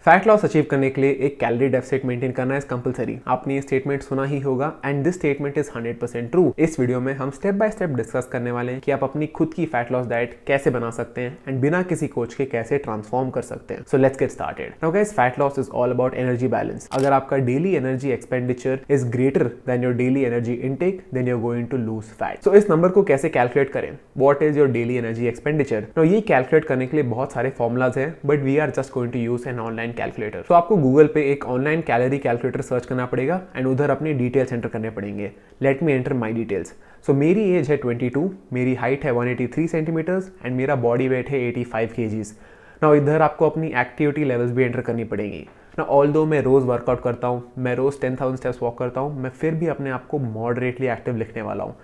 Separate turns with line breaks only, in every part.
Fat loss achieve करने के लिए एक कैलोरी डेफिसिट मेंटेन करना इज कंपलसरी। आपने ये स्टेटमेंट सुना ही होगा and this statement is 100% true. इस वीडियो में हम स्टेप बाय स्टेप डिस्कस करने वाले हैं कि आप अपनी खुद की फैट लॉस डाइट कैसे बना सकते हैं एंड बिना किसी कोच के कैसे ट्रांसफॉर्म कर सकते हैं। So let's get started. Now guys, fat loss is all about energy balance. अगर आपका daily energy expenditure is greater than your daily energy intake, then you are going to lose fat. So इस number को कैसे calculate करें? What is your daily energy expenditure? Now ये calculate करने के लिए बहुत सारे फॉर्मुलाज हैं, but we are just going to use an online calculator. तो आपको गूगल पे एक ऑनलाइन कैलोरी कैलकुलेटर सर्च करना पड़ेगा एंड उधर अपनी डिटेल्स एंटर करने पड़ेंगे। Let me enter my details. So मेरी एज है 22, मेरी हाइट है 183 सेंटीमीटर्स एंड मेरा बॉडी वेट है 85 केजीज। नाउ इधर आपको अपनी एक्टिविटी लेवल्स भी एंटर करनी पड़ेगी ना। ऑल्दो मैं रोज़ वर्कआउट करता हूँ, मैं रोज़ 10,000 स्टेप्स वॉक करता हूँ, मैं फिर भी अपने आप को मॉडरेटली एक्टिव लिखने वाला हूँ।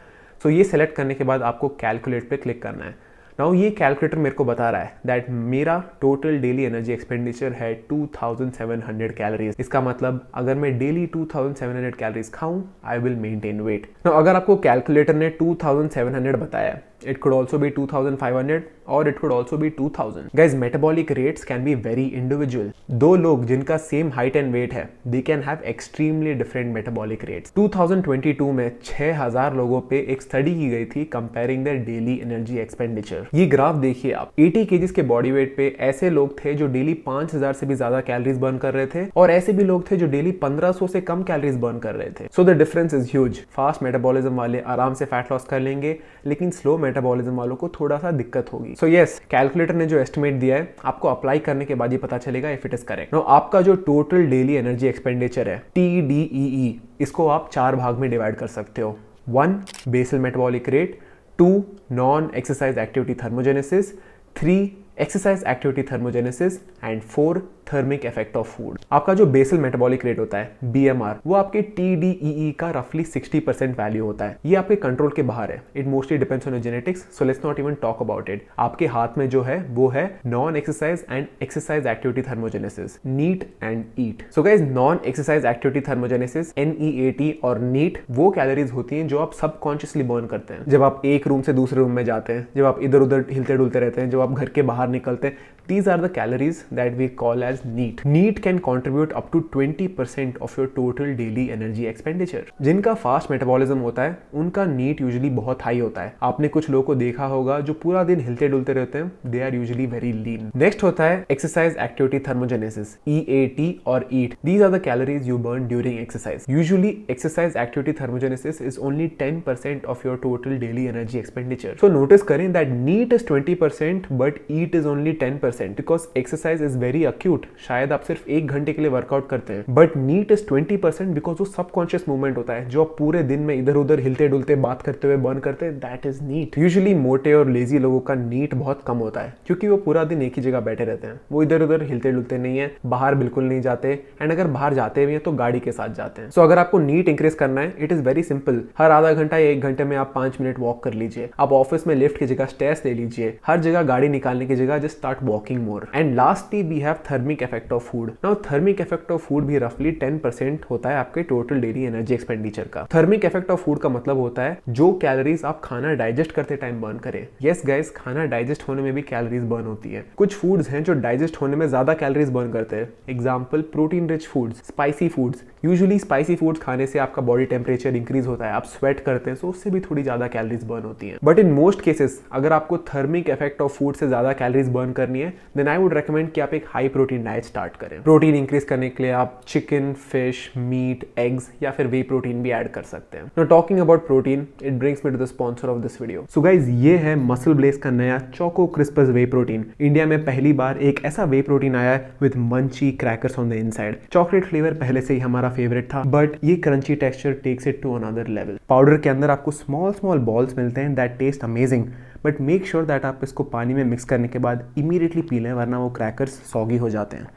सो ये सेलेक्ट करने के बाद आपको कैलकुलेट पे क्लिक करना है। नाउ ये कैलकुलेटर मेरे को बता रहा है दैट मेरा टोटल डेली एनर्जी एक्सपेंडिचर है 2700 कैलोरीज। इसका मतलब अगर मैं डेली 2700 कैलोरीज खाऊं, I will maintain weight. Now अगर आपको कैलकुलेटर ने 2700 बताया, it could also be 2500 or it could also be 2000. Guys, metabolic rates can be very individual. दो लोग जिनका सेम हाइट एंड वेट है, they can have extremely different metabolic rates. 2022 में 6000 लोगों पे एक स्टडी की गई थी comparing their daily energy expenditure. ये ग्राफ देखिए आप, 80 kgs के बॉडी वेट पे ऐसे लोग थे जो डेली 5000 से भी ज्यादा कैलोरीज बर्न कर रहे थे और ऐसे भी लोग थे जो डेली 1500 से कम कैलोरीज बर्न कर रहे थे। So the difference is huge. Fast metabolism वाले आराम से फैट लॉस कर लेंगे, लेकिन स्लो मेटाबॉलिज्म वालों को थोड़ा सा दिक्कत होगी। सो यस, कैलकुलेटर ने जो एस्टिमेट दिया है, आपको अप्लाई करने के बाद ही पता चलेगा if it is correct. No, आपका जो टोटल डेली एनर्जी एक्सपेंडिचर है TDEE, इसको आप 4 भाग में डिवाइड कर सकते हो। 1 basal metabolic rate, 2 non exercise activity thermogenesis, 3 exercise activity thermogenesis and 4 thermic effect of food. आपका जो बेसल मेटाबॉलिक रेट होता है BMR, वो आपके TDEE का रफली 60% वैल्यू होता है। ये आपके कंट्रोल के बाहर है। It mostly depends on your genetics, so let's not even talk about it. आपके हाथ में जो है वो है non exercise and exercise activity thermogenesis, neat and eat. So guys, non exercise activity thermogenesis NEAT और नीट वो कैलोरीज होती हैं जो आप सबकॉन्शियसली बर्न करते हैं जब आप एक रूम से दूसरे रूम में जाते हैं, जब आप इधर उधर हिलते डुलते रहते हैं, जब आप घर के बाहर निकलते हैं। These are the calories that we call as NEAT. NEAT can contribute up to 20% of your total daily energy expenditure. जिनका फास्ट मेटाबॉलिज्म होता है, उनका NEAT यूजुअली बहुत हाई होता है। आपने कुछ लोगों को देखा होगा जो पूरा दिन हिलते डुलते रहते हैं, they are usually very lean. Next होता है एक्सरसाइज एक्टिविटी थर्मोजेनेसिस, EAT और EAT. These are the calories you burn during exercise. Usually, exercise activity thermogenesis is only 10% of your total daily energy expenditure. So notice करें that NEAT is 20% but EAT is only 10%. Because exercise is very acute. शायद आप सिर्फ 1 घंटे के लिए workout करते हैं, but NEAT is 20% because वो सबकॉन्शियस मूवमेंट होता है जो आप पूरे दिन में इधर उधर हिलते डुलते बात करते हुए बर्न करते हैं। That is NEAT. यूजुअली मोटे और लेजी लोगों का NEAT बहुत कम होता है क्योंकि वो पूरा दिन एक ही जगह बैठे रहते हैं। वो इधर उधर हिलते डुलते नहीं है, बाहर बिल्कुल नहीं जाते, एंड अगर बाहर जाते भी हैं तो गाड़ी के साथ जाते हैं। सो अगर आपको NEAT इंक्रीज करना है, इट इज वेरी सिंपल। हर आधा घंटा या 1 घंटे में आप 5 मिनट वॉक कर लीजिए। आप ऑफिस में लिफ्ट की जगह स्टेयर्स ले लीजिए। हर जगह गाड़ी निकालने की जगह just start walking more. And lastly we have thermic effect of food. Now thermic effect of food भी रफली 10% होता है आपके टोटल डेली एनर्जी एक्सपेंडिचर का। थर्मिक इफेक्ट ऑफ फूड का मतलब होता है जो कैलोरीज आप खाना डाइजेस्ट करते टाइम बर्न करें। यस गाइस, खाना डाइजेस्ट होने में भी कैलोरीज बर्न होती है। कुछ फूड्स हैं जो डाइजेस्ट होने में ज्यादा कैलोरीज बर्न करते हैं। Example, protein rich foods, spicy foods. Usually spicy foods खाने से आपका बॉडी टेम्परेचर इंक्रीज होता है, आप स्वेट करते हैं, सो उससे भी थोड़ी ज्यादा कैलोरीज बर्न होती हैं। बट इन मोस्ट केसेस अगर आपको थर्मिक इफेक्ट ऑफ फूड से ज्यादा कैलोरीज बर्न करनी है, देन आई वुड रेकमेंड कि आप एक हाई प्रोटीन डाइट स्टार्ट करें। प्रोटीन इंक्रीज करने के लिए आप चिकन, फिश, मीट, एग्स या फिर वे प्रोटीन भी ऐड कर सकते हैं। Now talking about protein, it brings me to the sponsor of this video. So guys, ये है मसल ब्लेस का नया choco crispers whey protein. India में पहली बार एक ऐसा वे प्रोटीन आया है with munchy crackers on the inside. Chocolate flavour पहले से ही हमारा फेवरेट था, बट ये crunchy texture takes it to another level. Powder के अंदर आपको स्मॉल स्मॉल बॉल्स मिलते हैं that test amazing, but make sure that आप इसको पानी में मिक्स करने के बाद इमीडिएटली पी लें, वरना वो क्रैकर्स सॉगी हो जाते हैं।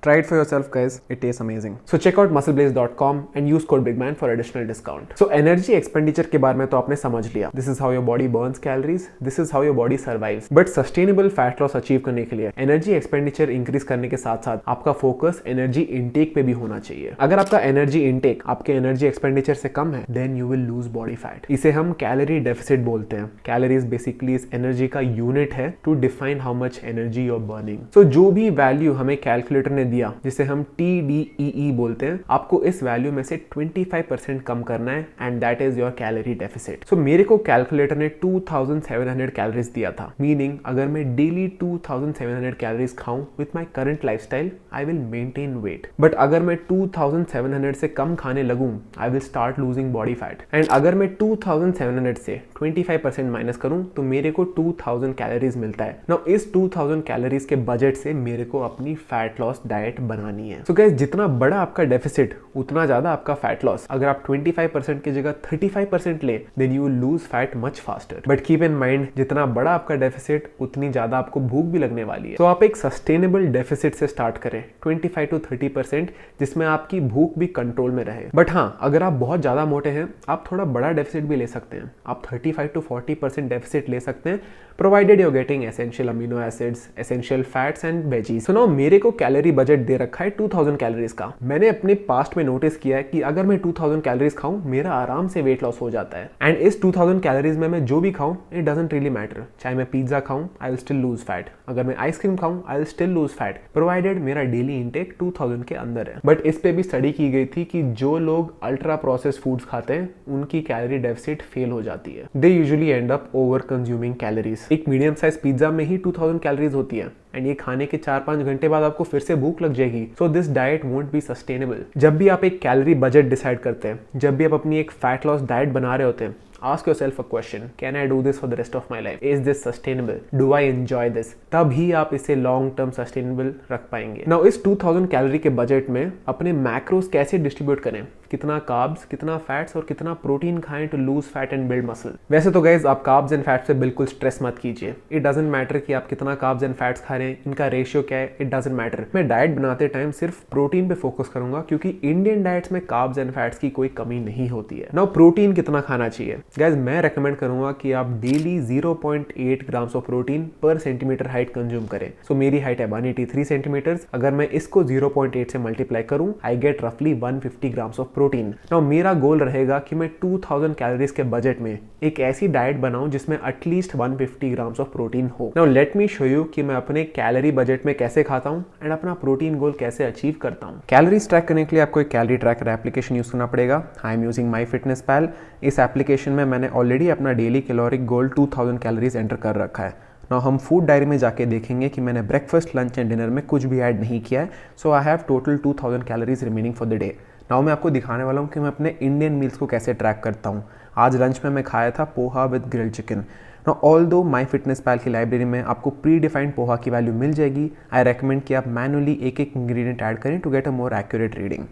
Try it for yourself, guys. It tastes amazing. So check out muscleblaze.com and use code BIGMAN for additional discount. So energy expenditure के बारे में तो आपने समझ लिया. This is how your body burns calories. This is how your body survives. But sustainable fat loss achieve करने के लिए energy expenditure increase करने के साथ साथ आपका focus energy intake पे भी होना चाहिए. अगर आपका energy intake आपके energy expenditure से कम है, then you will lose body fat. इसे हम calorie deficit बोलते हैं. Calories basically इस energy का unit है to define how much energy you're burning. So जो भी value हमें calculator ने डायरिया, जिसे हम TDEE बोलते हैं, आपको इस वैल्यू में से 25% कम करना है and that is your calorie deficit. So मेरे को कैलकुलेटर ने 2700 कैलोरीज दिया था, मीनिंग अगर मैं डेली 2700 कैलोरीज खाऊं with my current lifestyle I will maintain weight. But अगर मैं 2700 से कम खाने लगूं I will start losing body fat. And अगर मैं 2700 से 25% माइनस करूं तो मेरे को 2000 कैलोरीज मिलता है। नाउ इस 2000 कैलोरीज के बजट से मेरे को अपनी फैट लॉस डाइट बनानी है। सो गाइस, जितना बड़ा आपका डेफिसिट उतना ज्यादा आपका फैट लॉस। अगर आप 25% की जगह 35% ले then you will lose fat much faster. But keep in mind, जितना बड़ा आपका डेफिसिट उतनी ज्यादा आपको भूख भी लगने वाली है। तो आप एक सस्टेनेबल डेफिसिट से स्टार्ट करें 25 to 30%, जिसमें आपकी भूख भी कंट्रोल में रहे। बट हाँ, अगर आप बहुत ज्यादा मोटे हैं आप थोड़ा बड़ा डेफिसिट भी ले सकते हैं। आप 35 to 40% डेफिसिट ले सकते हैं, provided you getting essential amino acids, essential fats and veggies. So now मेरे को कैलोरी बजट दे रखा है 2000 कैलोरीज का। मैंने अपने पास्ट में नोटिस किया है कि अगर मैं 2000 कैलोरीज खाऊं मेरा आराम से वेट लॉस हो जाता है। एंड इस 2000 कैलोरीज में मैं जो भी खाऊं इट डजंट रियली मैटर। चाहे मैं पिज्जा खाऊं I will still loose fat, अगर मैं आइसक्रीम खाऊं I will still loose fat, provided मेरा डेली इंटेक 2000 के अंदर है। बट इस पे भी स्टडी की गई थी कि जो लोग अल्ट्रा प्रोसेस्ड फूड्स खाते हैं उनकी कैलोरी डेफिसिट फेल हो जाती है। They usually and up over consuming calories. एक मीडियम साइज पिज्जा में ही 2000 कैलोरीज होती है एंड ये खाने के 4-5 घंटे बाद आपको फिर से भूख लग जाएगी। So this diet won't be sustainable. जब भी आप एक कैलोरी बजट डिसाइड करते हैं, जब भी आप अपनी एक फैट लॉस डाइट बना रहे होते हैं, ask yourself a question, can I do this for the rest of my life? Is this sustainable? Do I enjoy this? तभी आप इसे लॉन्ग टर्म सस्टेनेबल रख पाएंगे। नाउ इस 2000 कैलोरी के बजट में अपने मैक्रोस कैसे डिस्ट्रीब्यूट करें, कितना कार्ब्स, कितना फैट्स और कितना प्रोटीन खाएं to lose fat and build muscle. वैसे तो गाइज आप कार्ब्स एंड फैट्स पे बिल्कुल स्ट्रेस मत कीजिए। इट डजंट मैटर कि आप कितना कार्ब्स एंड फैट्स खा रहे हैं, इनका रेशियो क्या है, इट डजंट मैटर। मैं डाइट बनाते टाइम सिर्फ प्रोटीन पे फोकस करूंगा क्योंकि इंडियन डाइट्स में कार्ब्स एंड फैट्स की कोई कमी नहीं होती है। नाउ प्रोटीन कितना खाना चाहिए गाइज, मैं रेकमेंड करूंगा कि आप डेली 0.8 ग्राम्स ऑफ प्रोटीन पर सेंटीमीटर हाइट कंज्यूम करें। सो मेरी हाइट है 183 सेंटीमीटर्स, अगर मैं इसको 0.8 से मल्टीप्लाई करूं आई गेट रफली 150 ग्राम्स ऑफ प्रोटीन। नाउ मेरा गोल रहेगा कि मैं 2000 कैलोरीज के बजट में एक ऐसी डाइट बनाऊं जिसमें एटलीस्ट 150 ग्राम्स ऑफ प्रोटीन हो। Now let me show you कि मैं अपने कैलोरी बजट में कैसे खाता हूं एंड अपना प्रोटीन गोल कैसे अचीव करता हूं। कैलोरीज ट्रैक करने के लिए आपको एक कैलोरी ट्रैकर एप्लीकेशन यूज करना पड़ेगा। I am using MyFitnessPal। इस एप्लीकेशन में मैंने ऑलरेडी अपना डेली कैलोरिक गोल 2000 कैलोरीज एंटर कर रखा है। नाउ हम फूड डायरी में जाके देखेंगे कि मैंने ब्रेकफास्ट, लंच एंड डिनर में कुछ भी ऐड नहीं किया है। So I have total 2000 calories remaining for the day. Now मैं आपको दिखाने वाला हूँ कि मैं अपने इंडियन मील्स को कैसे ट्रैक करता हूँ। आज लंच में मैं खाया था poha with grilled chicken. Now although MyFitnessPal की लाइब्रेरी में आपको प्री डिफाइंड पोहा की वैल्यू मिल जाएगी, आई रेकमेंड कि आप मैनुअली एक एक इंग्रेडिएंट ऐड करें to get a more accurate reading.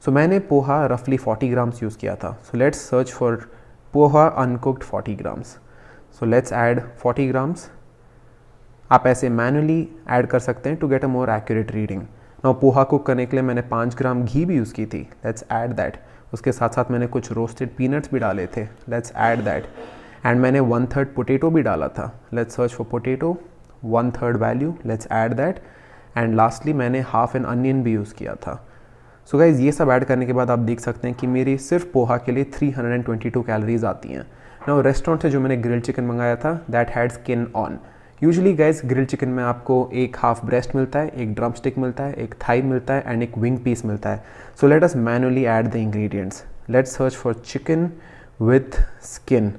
So मैंने पोहा रफली 40 ग्राम्स यूज़ किया था। So let's search for poha uncooked 40 grams. So let's add 40 grams. आप ऐसे मैनुअली ऐड कर सकते हैं to get a more accurate reading. Now poha cook करने के लिए मैंने 5 ग्राम घी भी यूज़ की थी। Let's add that. उसके साथ साथ मैंने कुछ रोस्टेड पीनट्स भी डाले थे। Let's add that. एंड मैंने 1/3 पोटैटो भी डाला था। Let's search for potato, 1/3 value, let's add that. And lastly मैंने हाफ एन अनियन भी यूज़ किया था। सो गाइज ये सब ऐड करने के बाद आप देख सकते हैं कि मेरी सिर्फ पोहा के लिए 322 कैलोरीज आती हैं। नाउ रेस्टोरेंट से जो मैंने ग्रिल्ड चिकन मंगाया था that had skin on. Usually guys grilled chicken में आपको एक हाफ ब्रेस्ट मिलता है, एक ड्रम स्टिक मिलता है, एक थाई मिलता है एंड एक विंग पीस मिलता है। So let us manually add the ingredients. Let's search for chicken with skin.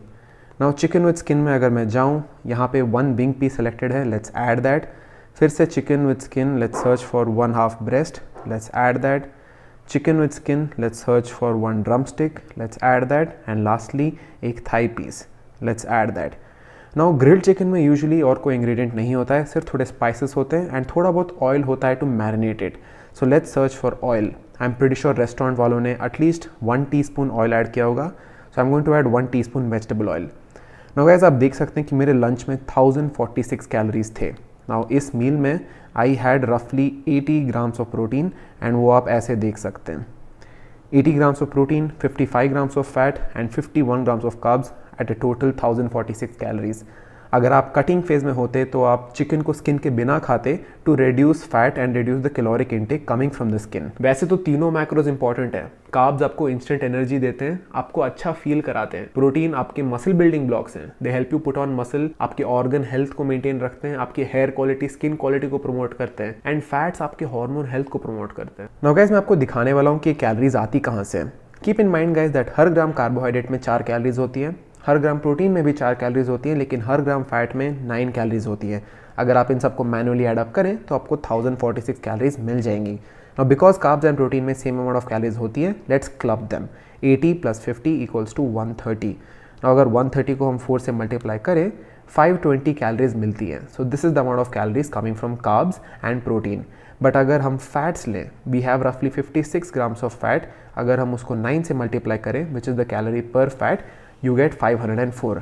Now chicken with skin में अगर मैं जाऊँ, यहाँ पे 1 विंग पीस सेलेक्टेड है, लेट्स ऐड दैट। फिर से chicken with skin, let's search for 1 half breast, let's add that. Chicken with skin, let's search for 1 drumstick, let's add that, and lastly एक thigh piece, let's add that. Now grilled chicken में usually और कोई ingredient नहीं होता है, सिर्फ थोड़े spices होते हैं and थोड़ा बहुत oil होता है to marinate it. So let's search for oil. I'm pretty sure restaurant वालों ने at least 1 teaspoon oil add किया होगा. So I'm going to add 1 teaspoon vegetable oil. Now guys आप देख सकते हैं कि मेरे lunch में 1046 कैलोरीज थे। Now इस मील में आई हैड रफली 80 ग्राम्स ऑफ प्रोटीन एंड वो आप ऐसे देख सकते हैं 80 grams of protein, 55 grams of fat and 51 grams of carbs at a total 1046 calories. अगर आप कटिंग फेज में होते तो आप चिकन को स्किन के बिना खाते to reduce fat and reduce the caloric intake coming from the skin. वैसे तो तीनों मैक्रोज इंपॉर्टेंट है। कार्ब्स आपको इंस्टेंट एनर्जी देते हैं, आपको अच्छा फील कराते हैं। प्रोटीन आपके मसल बिल्डिंग ब्लॉक्स हैं, they help you put on muscle, आपके ऑर्गन हेल्थ को मेंटेन रखते हैं, आपकी हेयर क्वालिटी स्किन क्वालिटी को प्रमोट करते हैं, एंड फैट्स आपके हार्मोन हेल्थ को प्रमोट करते हैं। नाउ गाइस, मैं आपको दिखाने वाला हूँ कि कैलोरीज आती कहाँ से। Keep in mind guys that her gram carbohydrate में 4 कैलोरीज होती है, हर ग्राम प्रोटीन में भी 4 कैलोरीज होती हैं, लेकिन हर ग्राम फैट में 9 कैलोरीज होती है। अगर आप इन सबको मैनुअली ऐड अप करें तो आपको 1046 कैलोरीज मिल जाएंगी। Now because carbs and protein में same amount of calories होती है, let's club them. 80 plus 50 equals to 130. Now अगर 130 को हम 4 से multiply करें 520 कैलोरीज मिलती है। So this is the amount of calories coming from carbs and protein. But अगर हम fats लें, we have roughly 56 grams of fat. अगर हम उसको 9 से multiply करें, which is the calorie per fat, you get 504.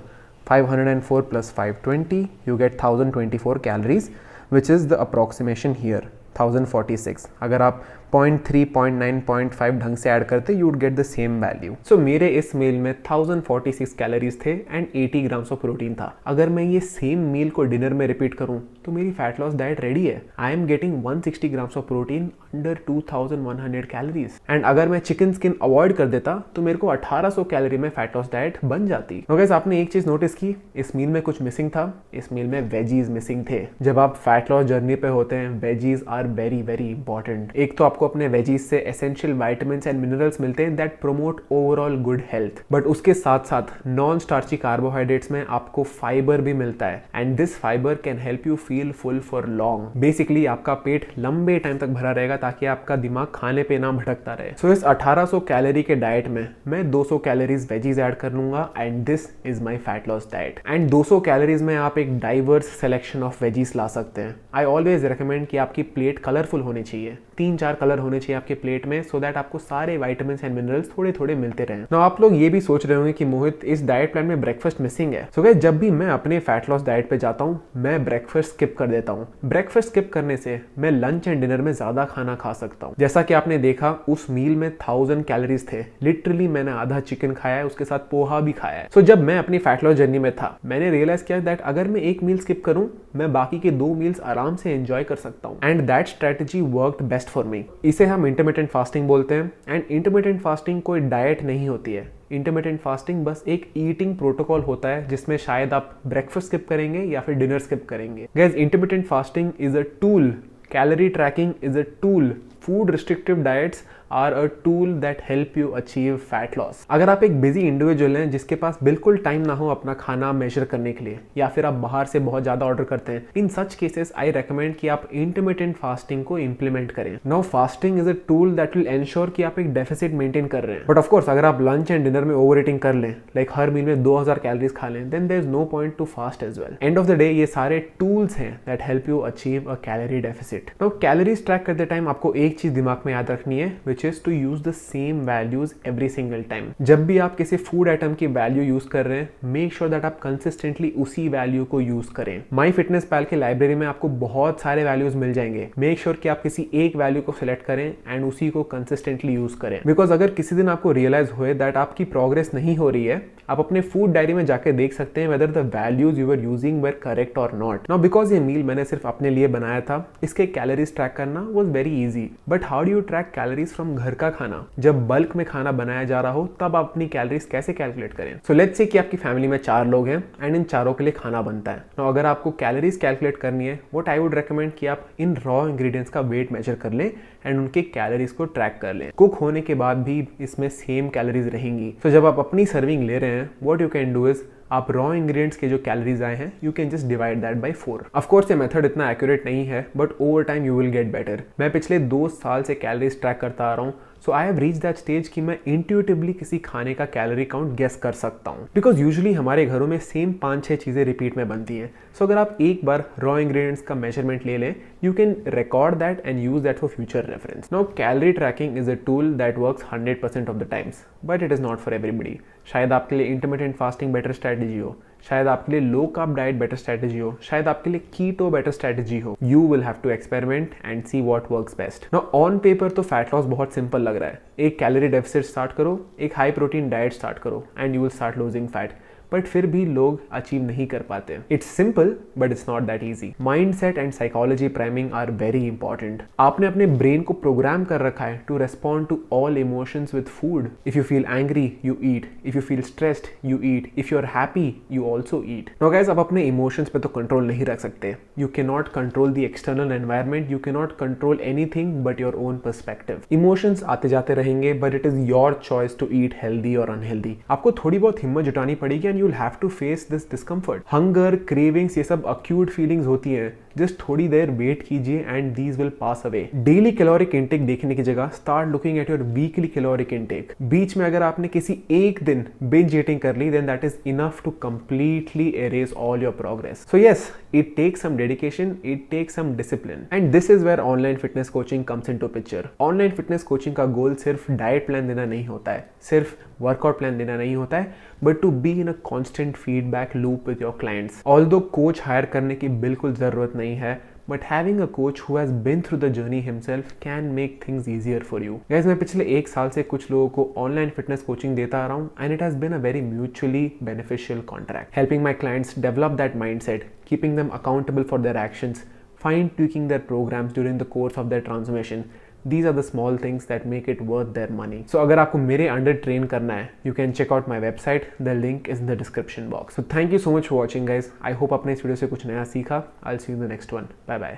504 plus 520, you get 1024 calories, which is the approximation here. 1046. अगर आप 0.3, 0.9, 0.5 ढंग से ऐड करते you would get the same value. So मेरे इस मील में 1046 कैलोरीज थे एंड 80 ग्राम्स ऑफ प्रोटीन था। अगर मैं ये सेम मील को डिनर में रिपीट करूं तो मेरी फैट लॉस डाइट रेडी है। I am getting 160 grams of protein under 2100 calories. And अगर मैं चिकन स्किन अवॉइड कर देता तो मेरे को 1800 कैलोरी में फैट लॉस डाइट बन जाती। गाइस, आपने एक चीज नोटिस की, इस मील में कुछ मिसिंग था। इस मील में वेजीज मिसिंग थे। जब आप फैट लॉस जर्नी पे होते हैं, veggies are very very important. एक तो आपको अपने वेजीज से एसेंशियल विटामिन्स एंड मिनरल्स मिलते हैं that promote overall good health, but उसके साथ साथ नॉन स्टार्ची कार्बोहाइड्रेट्स में आपको फाइबर भी मिलता है and this fibre can help you feel full for long. Basically आपका पेट लंबे टाइम तक भरा रहेगा ताकि आपका दिमाग खाने पे ना भटकता रहे। सो इस 1800 कैलोरी के डाइट में मैं 200 कैलोरीज वेजीज ऐड कर लूंगा and this is my fat loss diet. And 200 calories में आप एक डाइवर्स सिलेक्शन ऑफ वेजीज ला सकते हैं। आई ऑलवेज रिकमेंड कि आपकी प्लेट कलरफुल होनी चाहिए, 3-4 कलर होने चाहिए आपके प्लेट में, सो दैट आपको सारे विटामिन्स एंड मिनरल्स थोड़े थोड़े मिलते रहें। नाउ आप लोग ये भी सोच रहे होंगे कि मोहित, इस डाइट प्लान में ब्रेकफास्ट मिसिंग है। सो गाइस, जब भी मैं अपने फैट लॉस डाइट पे जाता हूँ मैं ब्रेकफास्ट स्किप कर देता हूँ। ब्रेकफास्ट स्किप करने से मैं लंच एंड डिनर में ज्यादा खाना खा सकता हूँ। जैसा कि आपने देखा उस मील में 1000 कैलोरीज थे। लिटरली मैंने आधा चिकन खाया है, उसके साथ पोहा भी खाया है। सो जब मैं अपनी फैट लॉस जर्नी में था मैंने रियलाइज किया दैट अगर मैं एक मील स्किप करूँ मैं बाकी के 2 मील्स आराम से एंजॉय कर सकता हूँ and that strategy worked best for me. इसे हम इंटरमिटेंट फास्टिंग बोलते हैं एंड इंटरमिटेंट फास्टिंग कोई डाइट नहीं होती है। इंटरमिटेंट फास्टिंग बस एक ईटिंग प्रोटोकॉल होता है जिसमें शायद आप ब्रेकफास्ट स्किप करेंगे या फिर डिनर स्किप करेंगे। Guys, intermittent fasting is a tool, calorie tracking is a tool, food restrictive diets are a tool that help you achieve fat loss. अगर आप एक बिजी इंडिविजुअल हैं जिसके पास बिल्कुल टाइम ना हो अपना खाना मेजर करने के लिए, या फिर आप बाहर से बहुत ज्यादा ऑर्डर करते हैं, इन सच केसेस आई रेकमेंड कि आप इंटरमिटेंट फास्टिंग को इंप्लीमेंट करें। Now fasting is a tool that will ensure कि आप एक डेफिसिट मेंटेन कर रहे हैं। बट ऑफ कोर्स अगर आप लंच एंड डिनर में ओवर ईटिंग कर लें, लाइक हर मील में 2000 कैलोरीज खा लें, then there is no point to fast as well. End of the day ये सारे टूल्स हैं that help you achieve a calorie deficit. Now calories track करते टाइम आपको एक चीज दिमाग में याद रखनी है, which is to use the same values every single time. जब भी आप किसी फूड आइटम की वैल्यू यूज कर रहे हैं, मेक श्योर दैट आप कंसिस्टेंटली उसी वैल्यू को यूज करें। माई फिटनेस पैल के लाइब्रेरी में आपको बहुत सारे वैल्यूज मिल जाएंगे। मेक श्योर कि आप किसी एक वैल्यू को सिलेक्ट करें एंड उसी को कंसिस्टेंटली यूज करें। बिकॉज अगर किसी दिन आपको रियलाइज हुए दैट आपकी प्रोग्रेस नहीं हो रही है, आप अपने फूड डायरी में जाके देख सकते हैं whether the values you are using were correct और नॉट। नाउ बिकॉज ये मील मैंने सिर्फ अपने लिए बनाया था, इसके कैलोरीज ट्रैक करना was very easy. But how do you track calories from घर का खाना? जब बल्क में खाना बनाया जा रहा हो तब आप अपनी कैलोरीज कैसे कैलकुलेट करें? सो लेट्स से कि आपकी फैमिली में 4 लोग हैं एंड इन चारों के लिए खाना बनता है। नाउ अगर आपको कैलोरीज कैलकुलेट करनी है, व्हाट आई वुड रेकमेंड कि आप इन रॉ इंग्रेडिएंट्स का वेट मेजर कर लें एंड उनके कैलोरीज को ट्रैक कर लें। कुक होने के बाद भी इसमें सेम कैलोरीज रहेंगी। सो जब आप अपनी सर्विंग ले रहे हैं, what you can do is आप रॉ इंग्रेडिएंट्स के जो कैलोरीज आए हैं you can just divide that bye 4। Of course ये मेथड इतना एक्यूरेट नहीं है, but over time you will get better. मैं पिछले 2 साल से कैलोरीज ट्रैक करता आ रहा हूँ, so I have reach that stage कि मैं इंट्यूटिवली किसी खाने का कैलोरी काउंट गेस कर सकता हूँ। बिकॉज यूजुअली हमारे घरों में सेम 5-6 चीज़ें रिपीट में बनती हैं। सो अगर आप एक बार रॉ इंग्रेडिएंट्स का मेजरमेंट ले लें, you can record that and use that for future reference. Now calorie tracking is a tool that works 100% of the times, but it is not for everybody. शायद आपके लिए इंटरमिटेंट फास्टिंग बेटर स्ट्रैटेजी हो, शायद आपके लिए low carb diet better strategy हो, शायद आपके लिए कीटो बेटर स्ट्रैटेजी हो। You will have to experiment and see what works best. Now on paper तो फैट लॉस बहुत सिंपल लग रहा है। एक कैलोरी डेफिसिट स्टार्ट करो, एक हाई प्रोटीन डाइट स्टार्ट करो and you will start losing fat. But फिर भी लोग अचीव नहीं कर पाते। It's simple but it's not that easy. Mindset and psychology priming are very important. आपने अपने ब्रेन को प्रोग्राम कर रखा है to respond to all emotions with food. If you feel angry you eat, if you feel stressed you eat, if you are happy you also eat. Now guys, आप अपने emotions पे तो control नहीं रख सकते। You can not control the external environment, you can not control anything but your own perspective. Emotions आते जाते रहेंगे but it is your choice to eat healthy और अनहेल्दी। आपको थोड़ी बहुत हिम्मत जुटानी पड़ेगी and you will have to face this discomfort. Hunger, cravings, ये सब अक्यूट फीलिंग्स होती है। जस्ट थोड़ी देर वेट कीजिए and these will pass away. Daily caloric intake देखने की जगह start looking at your weekly caloric intake. बीच में अगर आपने किसी एक दिन बिंज ईटिंग कर ली then that is enough to completely erase all your progress. So yes, it takes some dedication, it takes some discipline, and this is where online fitness coaching comes into picture. Online fitness coaching का गोल सिर्फ diet plan देना नहीं होता है, सिर्फ workout plan देना नहीं होता है, but to be in a constant feedback loop with your clients. Although coach hire करने की बिल्कुल ज़रूरत नहीं है, but having a coach who has been through the journey himself can make things easier for you. Guys, मैं पिछले 1 साल से कुछ लोगों को ऑनलाइन फिटनेस कोचिंग देता आ रहा हूँ and it has been a very mutually beneficial contract, helping my clients develop that mindset, keeping them accountable for their actions, fine tweaking their programs during the course of their transformation. These are the small things that make it worth their money. So अगर आपको मेरे under train करना है, you can check out my website. The link is in the description box. So thank you so much for watching, guys. I hope आपने इस video से कुछ नया सीखा. I'll see you in the next one. Bye bye.